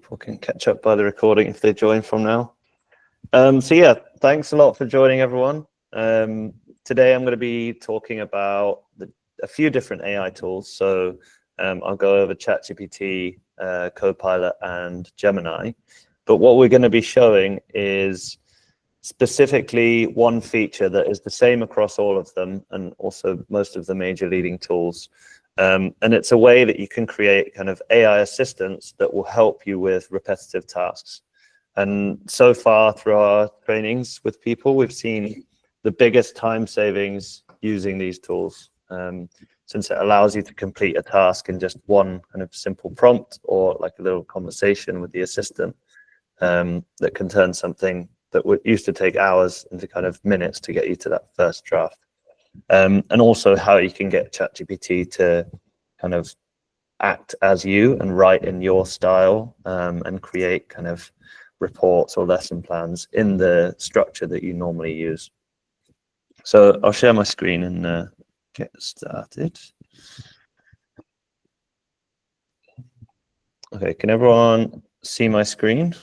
people can catch up by the recording if they join from now. So yeah, thanks a lot for joining, everyone. Today I'm going to be talking about a few different AI tools. So I'll go over ChatGPT, Copilot, and Gemini. But what we're going to be showing is specifically one feature that is the same across all of them, and also most of the major leading tools. And it's a way that you can create kind of AI assistants that will help you with repetitive tasks. And so far through our trainings with people, we've seen the biggest time savings using these tools, since it allows you to complete a task in just one kind of simple prompt or like a little conversation with the assistant, that can turn something that used to take hours into kind of minutes to get you to that first draft. And also how you can get ChatGPT to kind of act as you and write in your style, and create kind of reports or lesson plans in the structure that you normally use. So I'll share my screen and get started. Okay, can everyone see my screen?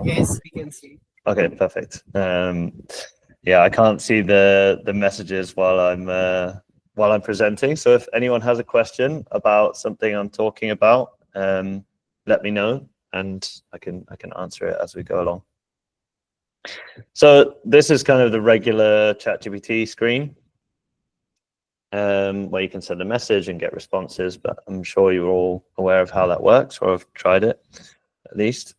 Yes, we can see. Okay, perfect. Yeah, I can't see the messages while I'm presenting. So if anyone has a question about something I'm talking about, let me know, and I can answer it as we go along. So this is kind of the regular ChatGPT screen, where you can send a message and get responses. But I'm sure you're all aware of how that works, or have tried it at least.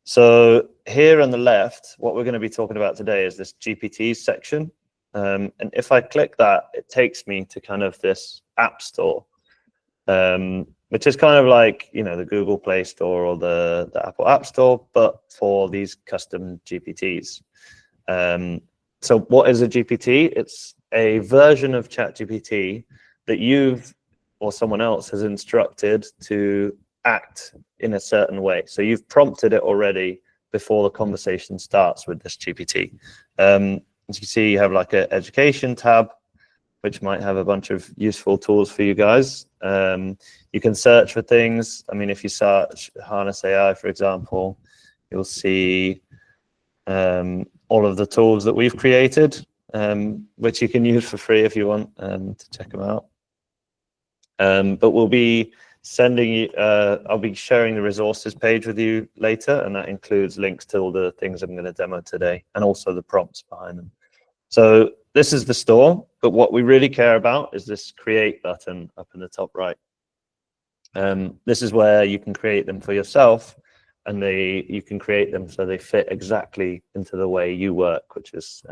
So here on the left, what we're going to be talking about today is this GPT section. And if I click that, it takes me to kind of this app store, which is kind of like, you know, the Google Play Store or the Apple App Store, but for these custom GPTs. So what is a GPT? It's a version of ChatGPT that you've or someone else has instructed to act in a certain way. So you've prompted it already before the conversation starts with this GPT. As you see, you have like an education tab, which might have a bunch of useful tools for you guys. You can search for things. I mean, if you search Harness AI, for example, you'll see all of the tools that we've created, which you can use for free if you want to check them out. But we'll be sending you, I'll be sharing the resources page with you later, and that includes links to all the things I'm going to demo today, and also the prompts behind them. So this is the store, but what we really care about is this create button up in the top right. This is where you can create them for yourself, and you can create them so they fit exactly into the way you work, which is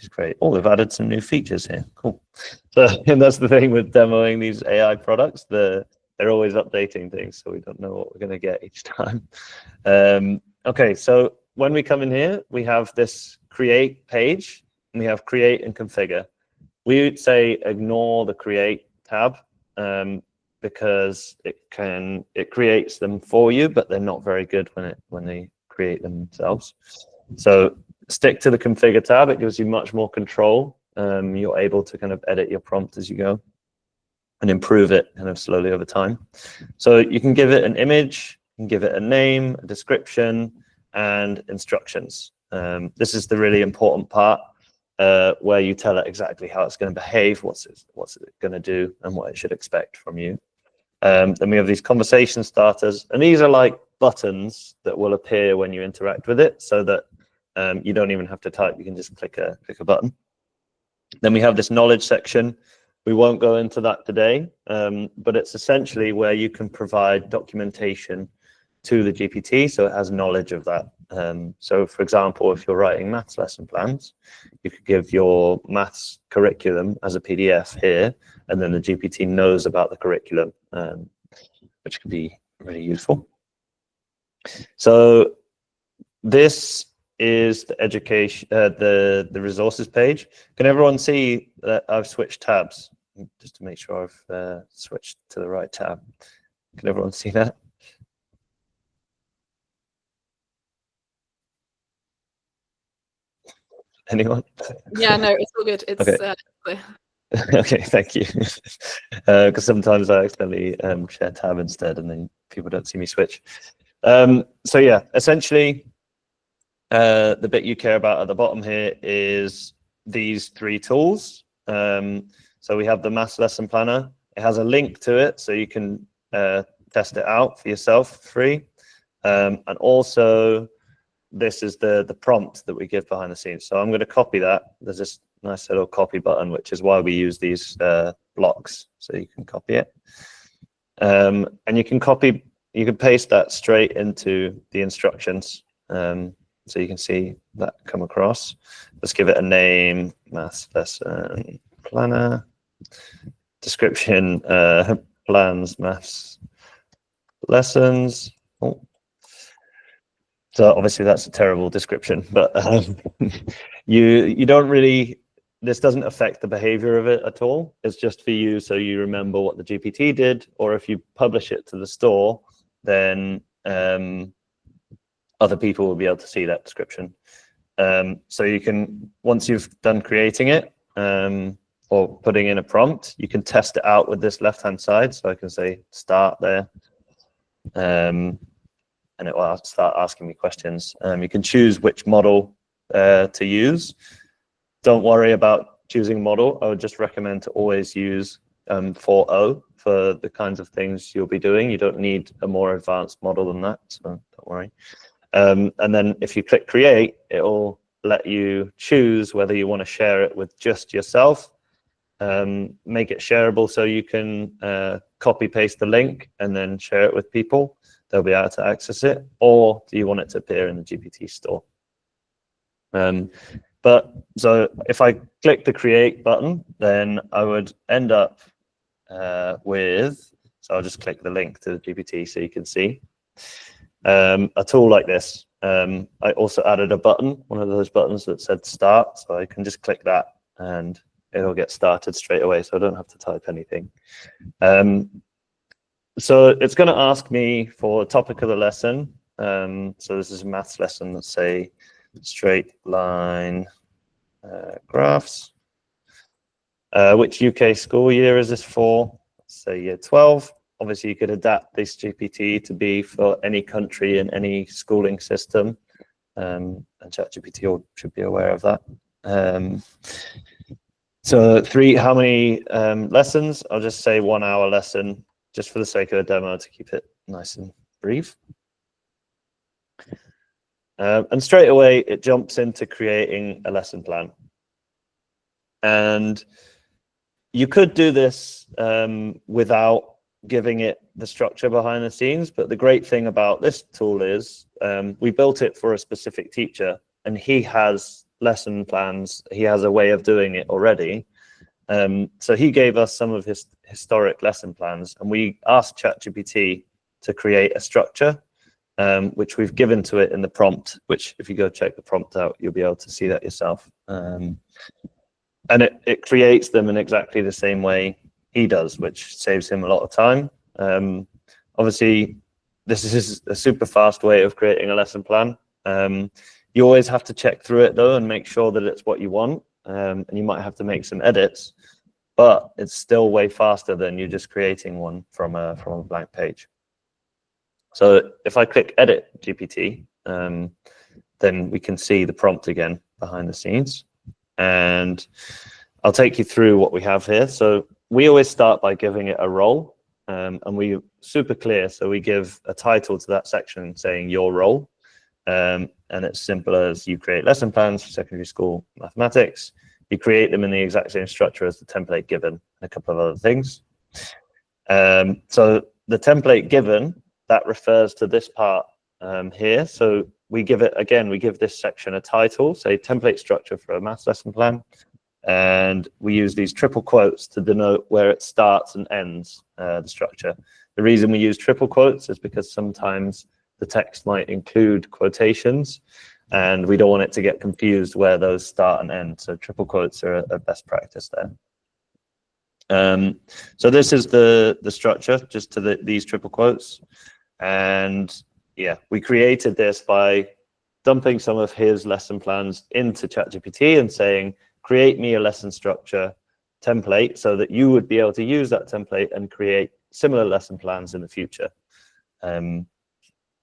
great. Oh, we've added some new features here. Cool. So, and that's the thing with demoing these AI products. They're always updating things, so we don't know what we're going to get each time. Okay, so when we come in here, we have this create page, and we have create and configure. We would say ignore the create tab, because it creates them for you, but they're not very good when they create them themselves. So stick to the configure tab. It gives you much more control. You're able to kind of edit your prompt as you go and improve it kind of slowly over time. So you can give it an image, you can give it a name, a description, and instructions. This is the really important part, where you tell it exactly how it's going to behave, what's it going to do, and what it should expect from you. Then we have these conversation starters, and these are like buttons that will appear when you interact with it, so that you don't even have to type. You can just click a button. Then we have this knowledge section. We won't go into that today, but it's essentially where you can provide documentation to the GPT, so it has knowledge of that. So for example, if you're writing maths lesson plans, you could give your maths curriculum as a PDF here, and then the GPT knows about the curriculum, which can be really useful. So this is the education, the resources page. Can everyone see that I've switched tabs? Just to make sure I've switched to the right tab. Can everyone see that? Anyone? Yeah, no, it's all good. It's okay. Okay, thank you. Because sometimes I accidentally share tab instead, and then people don't see me switch. So yeah, essentially, the bit you care about at the bottom here is these 3 tools. So we have the Maths Lesson Planner. It has a link to it, so you can test it out for yourself free. And also, this is the prompt that we give behind the scenes. So I'm going to copy that. There's this nice little copy button, which is why we use these blocks. So you can copy it. And you can paste that straight into the instructions. So you can see that come across. Let's give it a name, Maths Lesson Planner. Description, plans, maths lessons. Oh. So obviously that's a terrible description, but you don't really, this doesn't affect the behavior of it at all. It's just for you, so you remember what the GPT did, or if you publish it to the store, then other people will be able to see that description. So you can, once you've done creating it or putting in a prompt, you can test it out with this left-hand side. So I can say start there, and it will start asking me questions. You can choose which model to use. Don't worry about choosing model. I would just recommend to always use 4.0 for the kinds of things you'll be doing. You don't need a more advanced model than that, so don't worry. And then if you click create, it will let you choose whether you want to share it with just yourself, make it shareable so you can copy paste the link and then share it with people. They'll be able to access it, or do you want it to appear in the GPT store? But so if I click the create button, then I would end up with, so I'll just click the link to the GPT so you can see a tool like this. I also added a button, one of those buttons that said start, so I can just click that and it'll get started straight away, so I don't have to type anything. So it's going to ask me for a topic of the lesson. So this is a maths lesson, let's say straight line graphs. Which UK school year is this for? Let's say year 12. Obviously, you could adapt this GPT to be for any country and any schooling system, and ChatGPT should be aware of that. So how many lessons? I'll just say 1 hour lesson, just for the sake of a demo to keep it nice and brief. And straight away, it jumps into creating a lesson plan. And you could do this without giving it the structure behind the scenes, but the great thing about this tool is we built it for a specific teacher, and he has lesson plans. He has a way of doing it already. So he gave us some of his historic lesson plans, and we asked ChatGPT to create a structure, which we've given to it in the prompt, which if you go check the prompt out, you'll be able to see that yourself. And it creates them in exactly the same way he does, which saves him a lot of time. Obviously, this is a super fast way of creating a lesson plan. You always have to check through it though and make sure that it's what you want. And you might have to make some edits, but it's still way faster than you just creating one from a blank page. So if I click edit GPT, then we can see the prompt again behind the scenes. And I'll take you through what we have here. So we always start by giving it a role, and we're super clear. So we give a title to that section saying your role. And it's simple as you create lesson plans for secondary school mathematics. You create them in the exact same structure as the template given, and a couple of other things. So the template given, that refers to this part here. So we give it, again, we give this section a title, say template structure for a maths lesson plan. And we use these triple quotes to denote where it starts and ends the structure. The reason we use triple quotes is because sometimes the text might include quotations, and we don't want it to get confused where those start and end. So triple quotes are a best practice there. So this is the structure, just to these triple quotes. And yeah, we created this by dumping some of his lesson plans into ChatGPT and saying, create me a lesson structure template so that you would be able to use that template and create similar lesson plans in the future. And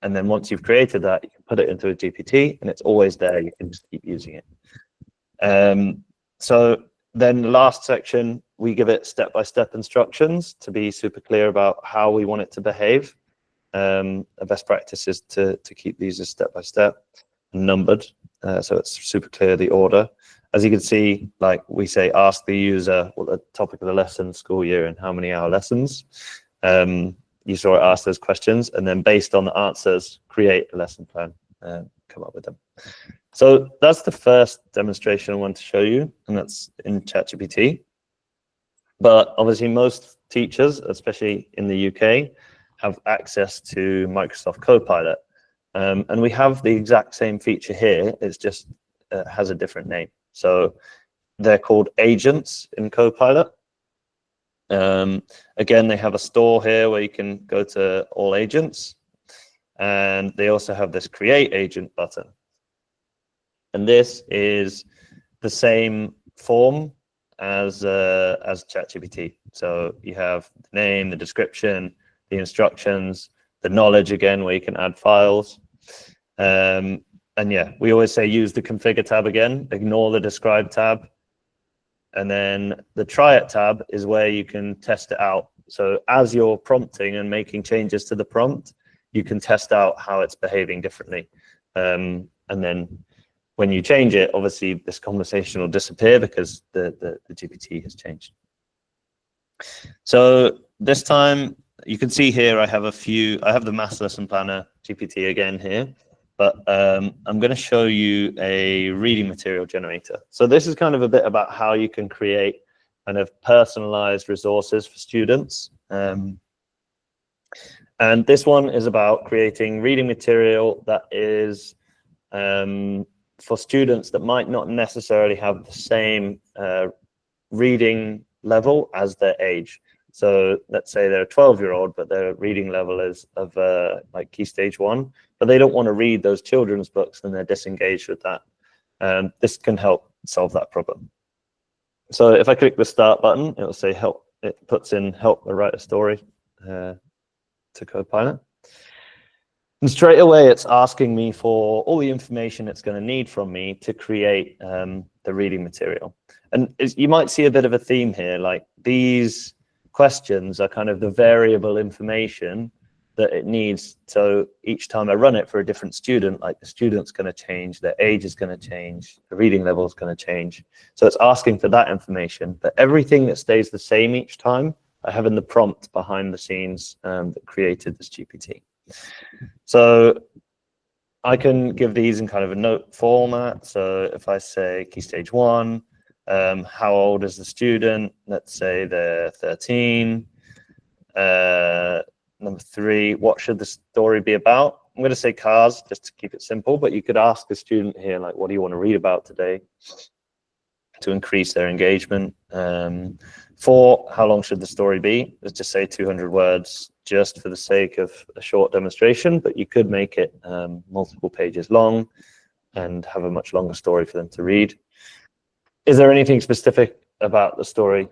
then once you've created that, you can put it into a GPT and it's always there. You can just keep using it. So then the last section, we give it step-by-step instructions to be super clear about how we want it to behave. A best practice is to keep these as step-by-step and numbered, so it's super clear the order. As you can see, like we say, ask the user what the topic of the lesson, school year, and how many hour lessons. You saw it ask those questions, and then based on the answers, create a lesson plan and come up with them. So that's the first demonstration I want to show you, and that's in ChatGPT. But obviously most teachers, especially in the UK, have access to Microsoft Copilot. And we have the exact same feature here, it's just has a different name. So they're called agents in Copilot. Again, they have a store here where you can go to all agents, and they also have this create agent button. And this is the same form as ChatGPT. So you have the name, the description, the instructions, the knowledge again, where you can add files. And yeah, we always say use the configure tab again, ignore the describe tab. And then the try it tab is where you can test it out. So as you're prompting and making changes to the prompt, you can test out how it's behaving differently. And then when you change it, obviously this conversation will disappear because the GPT has changed. So this time you can see here I have the Maths Lesson Planner GPT again here, but I'm going to show you a reading material generator. So this is kind of a bit about how you can create kind of personalized resources for students. And this one is about creating reading material that is for students that might not necessarily have the same reading level as their age. So let's say they're a 12-year-old, but their reading level is of like Key Stage 1, but they don't want to read those children's books and they're disengaged with that. This can help solve that problem. So if I click the start button, it will say help. It puts in help me write a story to Copilot. And straight away, it's asking me for all the information it's going to need from me to create the reading material. And you might see a bit of a theme here, like these questions are kind of the variable information that it needs. So each time I run it for a different student, like the student's going to change, their age is going to change, the reading level is going to change. So it's asking for that information, but everything that stays the same each time, I have in the prompt behind the scenes that created this GPT. So I can give these in kind of a note format. So if I say Key Stage 1, how old is the student? Let's say they're 13. Number 3, what should the story be about? I'm going to say cars just to keep it simple, but you could ask the student here, like, what do you want to read about today to increase their engagement? 4, how long should the story be? Let's just say 200 words just for the sake of a short demonstration, but you could make it multiple pages long and have a much longer story for them to read. Is there anything specific about the story?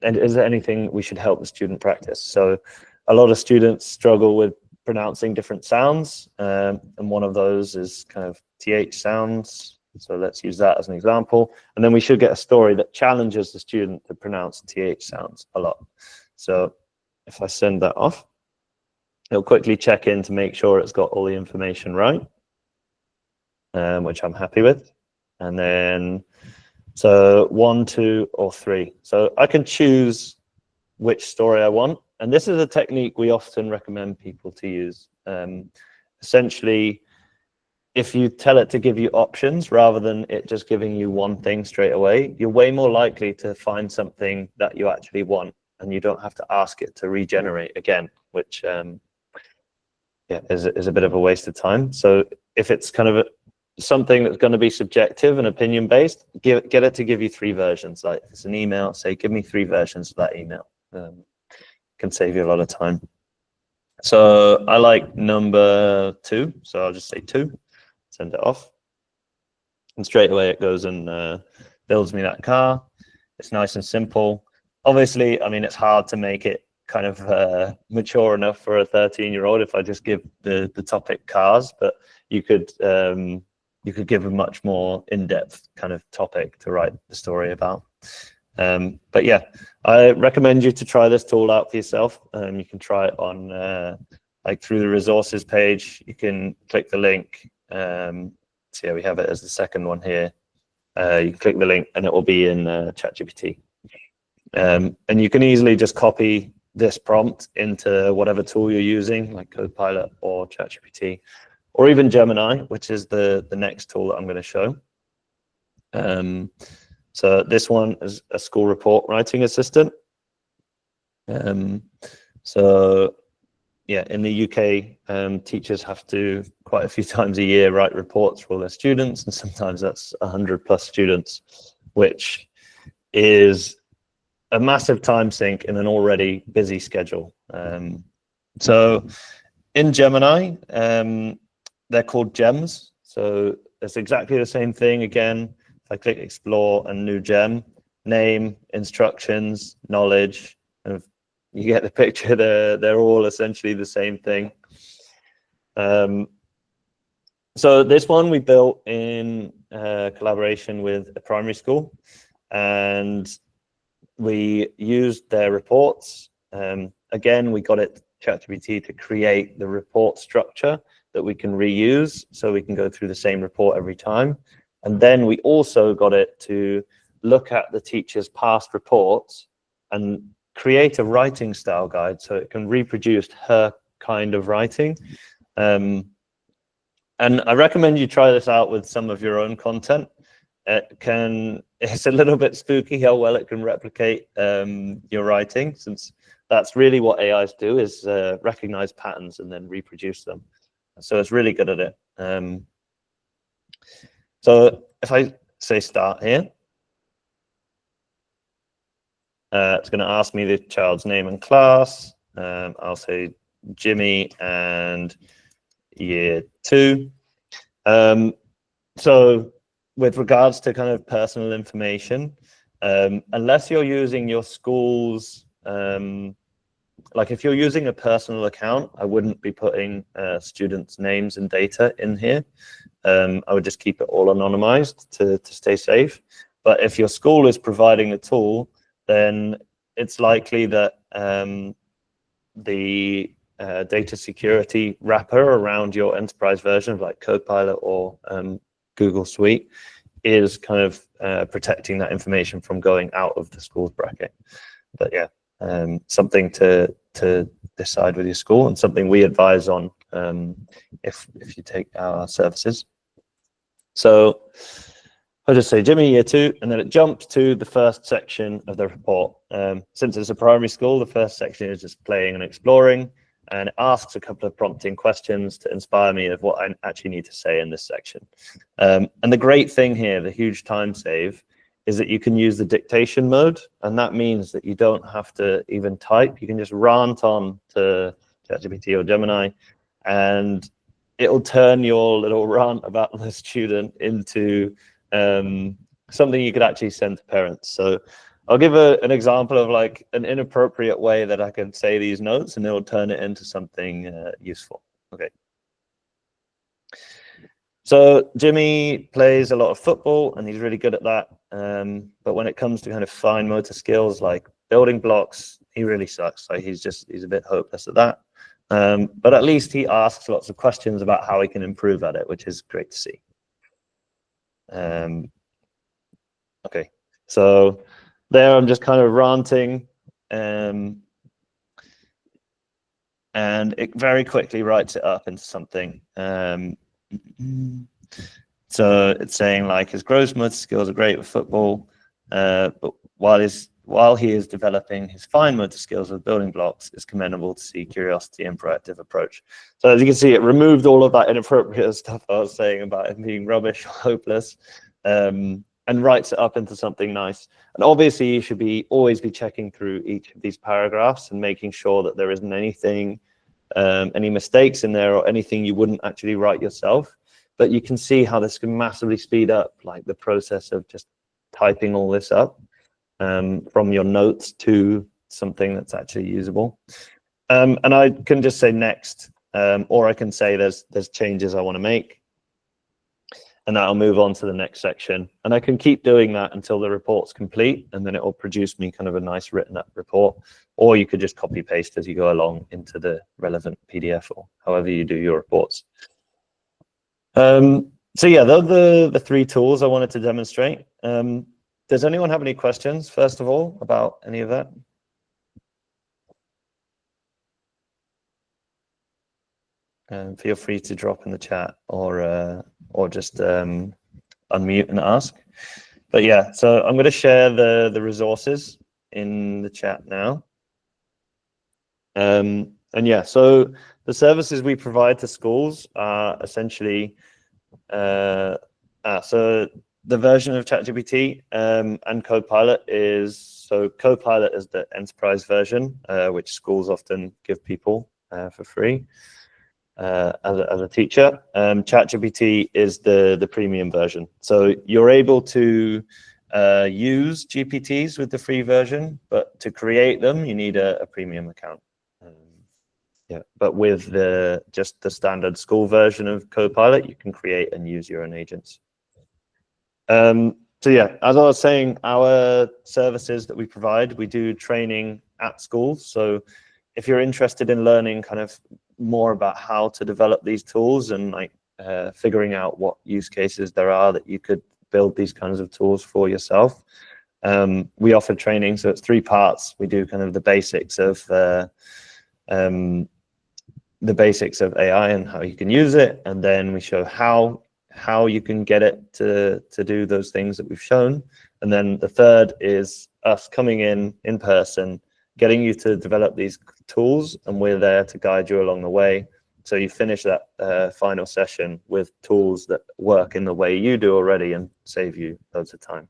And is there anything we should help the student practice? So a lot of students struggle with pronouncing different sounds, and one of those is kind of TH sounds. So let's use that as an example. And then we should get a story that challenges the student to pronounce TH sounds a lot. So if I send that off, it'll quickly check in to make sure it's got all the information right, which I'm happy with. And then, so 1, 2, or 3. So I can choose which story I want. And this is a technique we often recommend people to use. Essentially, if you tell it to give you options rather than it just giving you one thing straight away, you're way more likely to find something that you actually want, and you don't have to ask it to regenerate again, which is a bit of a waste of time. So if it's kind of something that's going to be subjective and opinion based, get it to give you 3 versions. Like if it's an email, say give me 3 versions of that email. Can save you a lot of time. So I like number 2, so I'll just say 2, send it off, and straight away it goes and builds me that car. It's nice and simple. Obviously, I mean, it's hard to make it kind of mature enough for a 13-year-old if I just give the topic cars, but you could give a much more in-depth kind of topic to write the story about. But yeah, I recommend you to try this tool out for yourself. You can try it on like through the resources page. You can click the link. So yeah, we have it as the second one here. You can click the link and it will be in ChatGPT. And you can easily just copy this prompt into whatever tool you're using, like Copilot or ChatGPT, or even Gemini, which is the next tool that I'm going to show. So this one is a school report writing assistant. So yeah, in the UK, teachers have to quite a few times a year write reports for all their students, and sometimes that's 100+ students, which is a massive time sink in an already busy schedule. So in Gemini, they're called gems. So it's exactly the same thing. Again, if I click explore and new gem, name, instructions, knowledge, and you get the picture. They're all essentially the same thing. So this one we built in collaboration with a primary school, and we used their reports. Again, we got it ChatGPT to create the report structure that we can reuse, so we can go through the same report every time. And then we also got it to look at the teacher's past reports and create a writing style guide so it can reproduce her kind of writing. And I recommend you try this out with some of your own content. It's a little bit spooky how well it can replicate your writing, since that's really what AIs do, is recognize patterns and then reproduce them. So it's really good at it. So if I say start here, it's going to ask me the child's name and class. I'll say Jimmy and year 2. So with regards to kind of personal information, unless you're using your school's, like if you're using a personal account, I wouldn't be putting students' names and data in here. I would just keep it all anonymized to stay safe. But if your school is providing a tool, then it's likely that the data security wrapper around your enterprise version of like Copilot or Google Suite is kind of protecting that information from going out of the school's bracket. But yeah, something to decide with your school, and something we advise on if you take our services. So I'll just say Jimmy year 2, and then it jumps to the first section of the report. Since it's a primary school, the first section is just playing and exploring, and it asks a couple of prompting questions to inspire me of what I actually need to say in this section. And the great thing here, the huge time save, is that you can use the dictation mode, and that means that you don't have to even type. You can just rant on to ChatGPT or Gemini, and it'll turn your little rant about the student into something you could actually send to parents. So I'll give an example of like an inappropriate way that I can say these notes, and it'll turn it into something useful. Okay. So Jimmy plays a lot of football, and he's really good at that. But when it comes to kind of fine motor skills like building blocks, he really sucks. Like he's a bit hopeless at that. But at least he asks lots of questions about how he can improve at it, which is great to see. Okay, so there I'm just kind of ranting, and it very quickly writes it up into something. So it's saying like his gross motor skills are great with football, but while he is developing his fine motor skills with building blocks, it's commendable to see curiosity and proactive approach. So as you can see, it removed all of that inappropriate stuff I was saying about him being rubbish or hopeless, and writes it up into something nice. And obviously you should always be checking through each of these paragraphs and making sure that there isn't anything, any mistakes in there or anything you wouldn't actually write yourself. But you can see how this can massively speed up like the process of just typing all this up from your notes to something that's actually usable. And I can just say next, or I can say there's changes I want to make, and that'll move on to the next section. And I can keep doing that until the report's complete, and then it will produce me kind of a nice written up report. Or you could just copy paste as you go along into the relevant PDF, or however you do your reports. So yeah, those are the three tools I wanted to demonstrate. Does anyone have any questions, first of all, about any of that? Feel free to drop in the chat, or just unmute and ask. But yeah, so I'm going to share the resources in the chat now. And yeah, so the services we provide to schools are essentially so the version of ChatGPT and Copilot is, so Copilot is the enterprise version, which schools often give people for free as a teacher. ChatGPT is the premium version. So you're able to use GPTs with the free version, but to create them, you need a premium account. Yeah, but with just the standard school version of Copilot, you can create and use your own agents. So yeah, as I was saying, our services that we provide, we do training at schools. So if you're interested in learning kind of more about how to develop these tools and like figuring out what use cases there are that you could build these kinds of tools for yourself, we offer training. So it's 3 parts. We do kind of the basics of AI and how you can use it, and then we show how you can get it to do those things that we've shown. And then the third is us coming in person, getting you to develop these tools, and we're there to guide you along the way. So you finish that final session with tools that work in the way you do already and save you loads of time.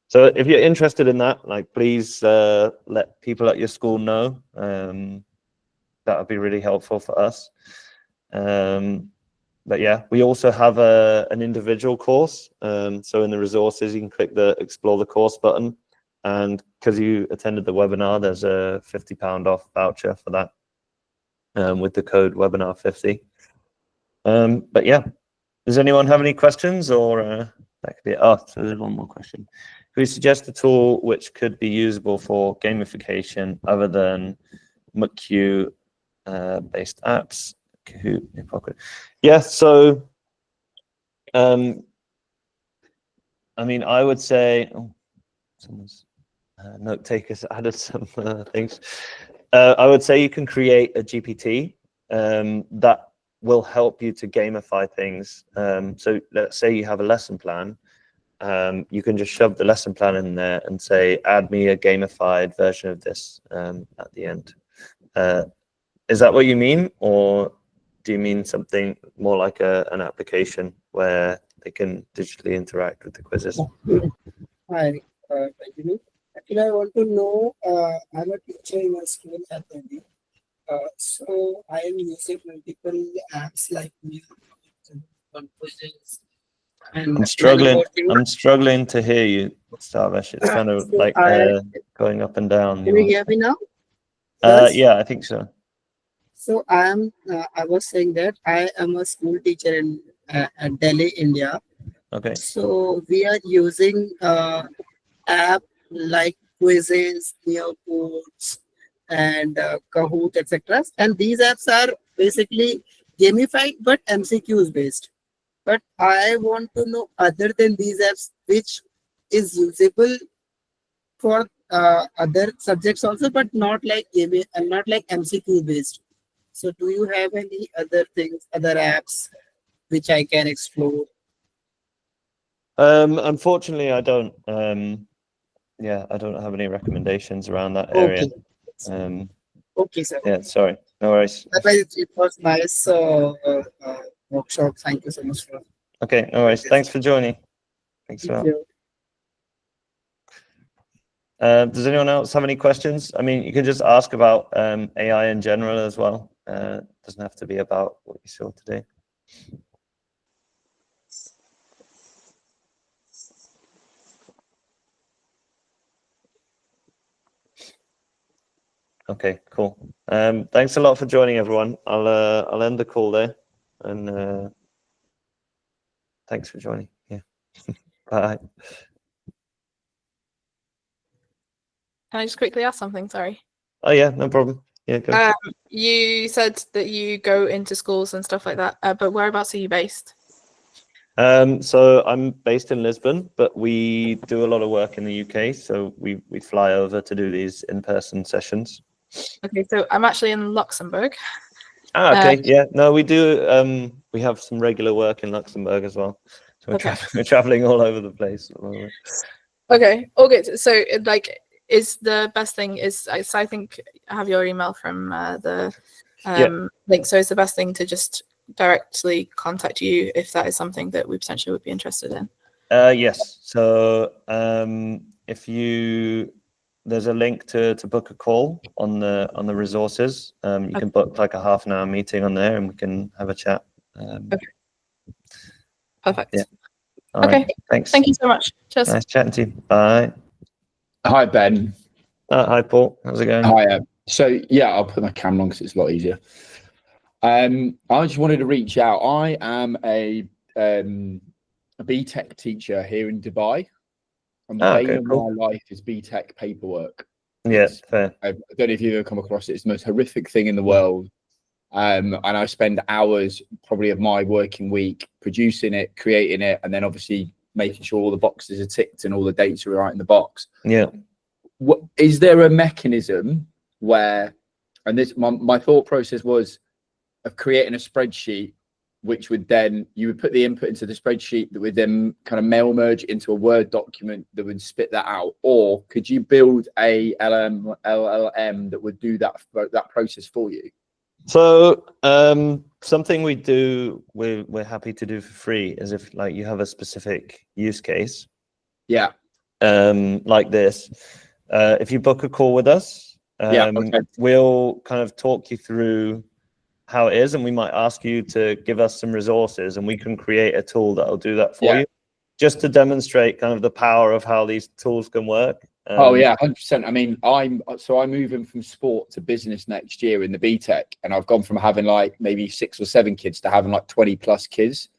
So if you're interested in that, like, please let people at your school know. That would be really helpful for us. But yeah, we also have an individual course. So in the resources, you can click the Explore the Course button. And because you attended the webinar, there's a £50 off voucher for that with the code webinar50. But yeah, does anyone have any questions, or that could be it? Oh, so there's one more question. Could we suggest a tool which could be usable for gamification other than McQ based apps? Yeah, so I mean, I would say, someone's note takers added some things. I would say you can create a GPT that will help you to gamify things. So let's say you have a lesson plan. You can just shove the lesson plan in there and say, add me a gamified version of this at the end. Is that what you mean, or do you mean something more like an application where they can digitally interact with the quizzes? Hi, actually, I want to know, I'm a teacher in a school at Delhi. So I am using multiple apps like quizzes and I'm struggling to hear you, Sarvesh. It's kind of so like going up and down. Can you hear me now? Yeah, I think so. So I was saying that I am a school teacher in at Delhi, India. Okay. So we are using app like quizzes, neocodes, and Kahoot, etc. And these apps are basically gamified but MCQs based. But I want to know, other than these apps, which is usable for other subjects also, but not like not like MCQ based. So do you have any other things, other apps which I can explore? Unfortunately, I don't. Yeah, I don't have any recommendations around that area. Okay. Okay, sir. Yeah, sorry. No worries. Otherwise, it was nice workshop. Thank you so much for. Okay, no worries. Thanks for joining. Thanks for that. Does anyone else have any questions? I mean, you can just ask about AI in general as well. Doesn't have to be about what you saw today. Okay, cool. Thanks a lot for joining, everyone. I'll end the call there, and thanks for joining. Yeah. Bye. Can I just quickly ask something? Sorry. Oh yeah, no problem. Yeah, go. You said that you go into schools and stuff like that, but whereabouts are you based? So I'm based in Lisbon, but we do a lot of work in the UK. So we fly over to do these in-person sessions. Okay, so I'm actually in Luxembourg. Ah, okay. Yeah. No, we do. We have some regular work in Luxembourg as well. So we're traveling all over the place. Okay. Okay. So like, is the best thing is I think I have your email from the link. So it's the best thing to just directly contact you if that is something that we potentially would be interested in. Yes. So there's a link to book a call on the resources. You can book like a half-an-hour meeting on there, and we can have a chat. Okay. Perfect. Yeah. All okay. Right. Thanks. Thank you so much. Cheers. Nice chatting to you. Bye. Hi, Ben. Hi, Paul. How's it going? Hi. So yeah, I'll put my camera on because it's a lot easier. I just wanted to reach out. I am a BTEC teacher here in Dubai, and the bane of my life is BTEC paperwork. Yeah, fair. I don't know if you've ever come across it. It's the most horrific thing in the world. And I spend hours probably of my working week producing it, creating it, and then obviously making sure all the boxes are ticked and all the dates are right in the box. Yeah. What is there a mechanism where, and this my thought process was of creating a spreadsheet, which would then you would put the input into the spreadsheet that would then kind of mail merge into a Word document that would spit that out, or could you build a LLM that would do that process for you? So something we're happy to do for free is if like you have a specific use case. Yeah. Like this. If you book a call with us, we'll kind of talk you through how it is, and we might ask you to give us some resources, and we can create a tool that'll do that for you, just to demonstrate kind of the power of how these tools can work. Oh yeah, 100%. I mean, I'm moving from sport to business next year in the BTEC, and I've gone from having like maybe 6 or 7 kids to having like 20 plus kids.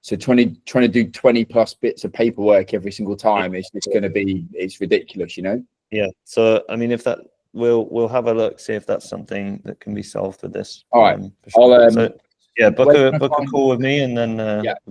So trying to do 20 plus bits of paperwork every single time is just going to be, it's ridiculous, you know? Yeah. So I mean, if that we'll have a look, see if that's something that can be solved with this. All right. Sure. So yeah, book a call with me, and then yeah.